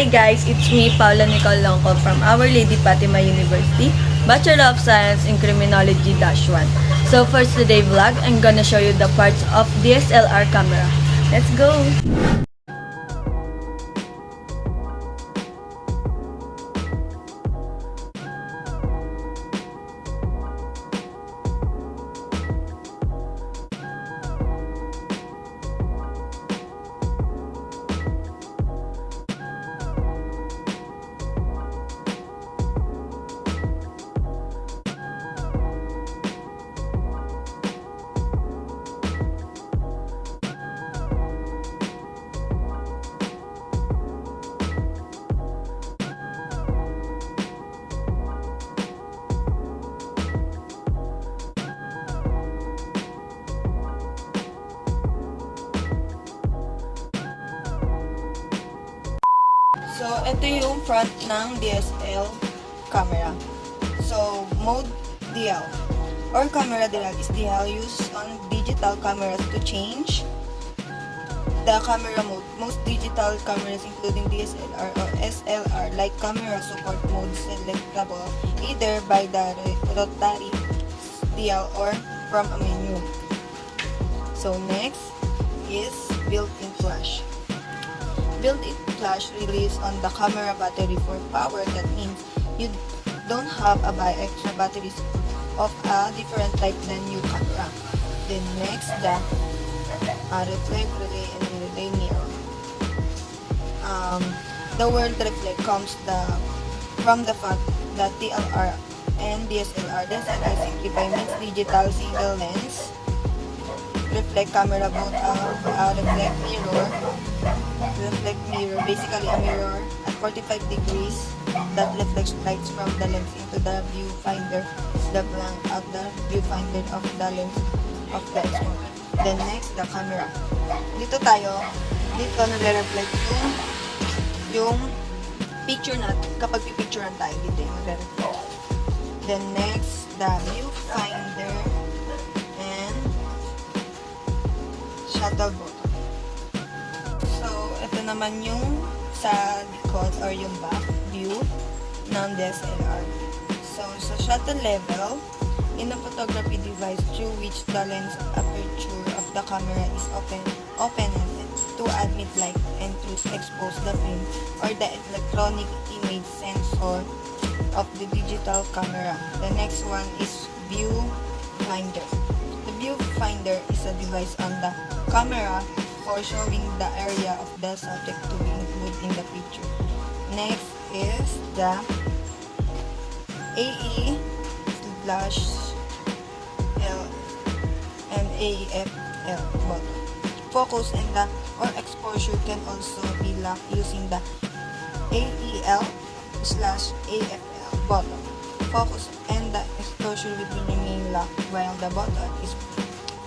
Hi guys, it's me, Paula Nicole Longco from Our Lady Fatima University, Bachelor of Science in Criminology-1. So for today's vlog, I'm gonna show you the parts of DSLR camera. Let's go! So, ito yung front ng DSL camera. So, mode DL or camera DL is DL used on digital cameras to change the camera mode. Most digital cameras including DSLR or SLR like camera support mode selectable either by the rotary DL or from a menu. So, next is built-in flash. Built-in flash release on the camera battery for power. That means you don't have to buy extra batteries of a different type than new camera. Then next, the reflect, relay, and relay mirror. The word reflect comes from the fact that TLR and DSLR simplify means digital single lens reflect camera both a reflect mirror, basically a mirror at 45 degrees that reflects lights from the lens into the viewfinder, the blank of the viewfinder of the lens of the exposure. Then next, the camera. Dito nagre-reflect yung picture natin. Kapag pipicturean tayo, dito yung nagre-reflect. Then next, the viewfinder and shutter button. Ito naman yung sa likod or yung back view ng DSLR. So, sa shutter level, in a photography device through which the lens aperture of the camera is opened to admit light and to expose the film or the electronic image sensor of the digital camera. The next one is viewfinder. The viewfinder is a device on the camera for showing the area of the subject to be included in the picture. Next is the AE/L and AEF-L button. Focus and the or exposure can also be locked using the AEL/AFL button. Focus and the exposure will remain locked while the button is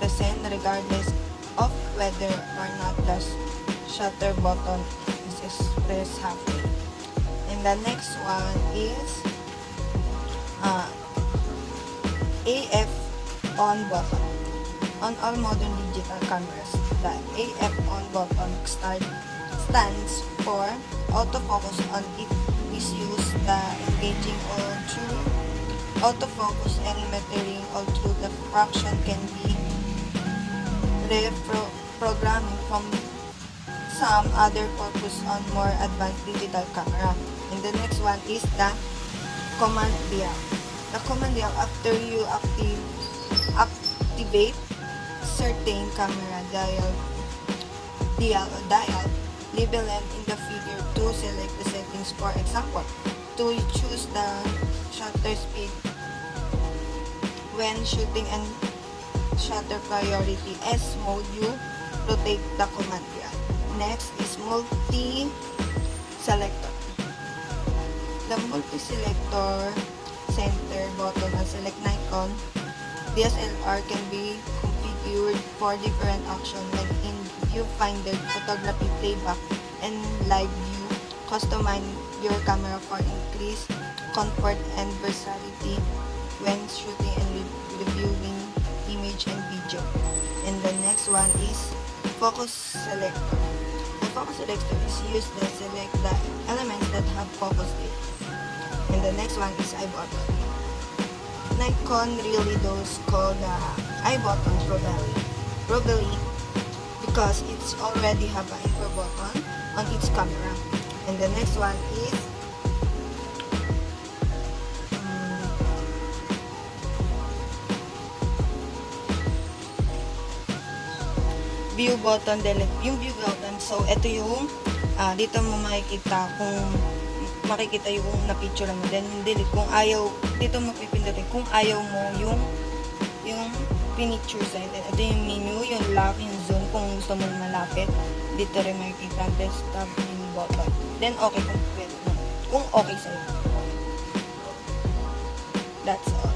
present regardless of whether or not the shutter button is pressed halfway. And the next one is AF on button. On all modern digital cameras, the AF on button stands for autofocus. On it is used the engaging all through autofocus and metering all through the fraction can be reprogramming from some other purpose on more advanced digital camera. And the next one is the command dial. The command dial, after you activate certain camera dial, label them in the figure to select the settings. For example, to choose the shutter speed when shooting and shutter priority S mode, you rotate the command dial. Next is multi-selector. The multi-selector center button and select Nikon DSLR can be configured for different actions like in viewfinder, photography, playback, and live view. Customize your camera for increased comfort and versatility when shooting and reviewing image and video. And the next one is focus selector. The focus selector is used to select the elements that have focus state. And the next one is eye button. Nikon really does call the eye button probably because it's already have an info button on its camera. And the next one is view button, yung view button. So, ito yung dito mo makikita kung makikita yung na-picture mo. Then, yung delete kung ayaw, dito mo pipindutin kung ayaw mo yung pinicture side. Ito yung menu, yung lock, yung zoom kung gusto mo malapit. Dito rin makikita desktop yung button. Then, okay kung pwede mo. Kung okay sa'yo. That's all.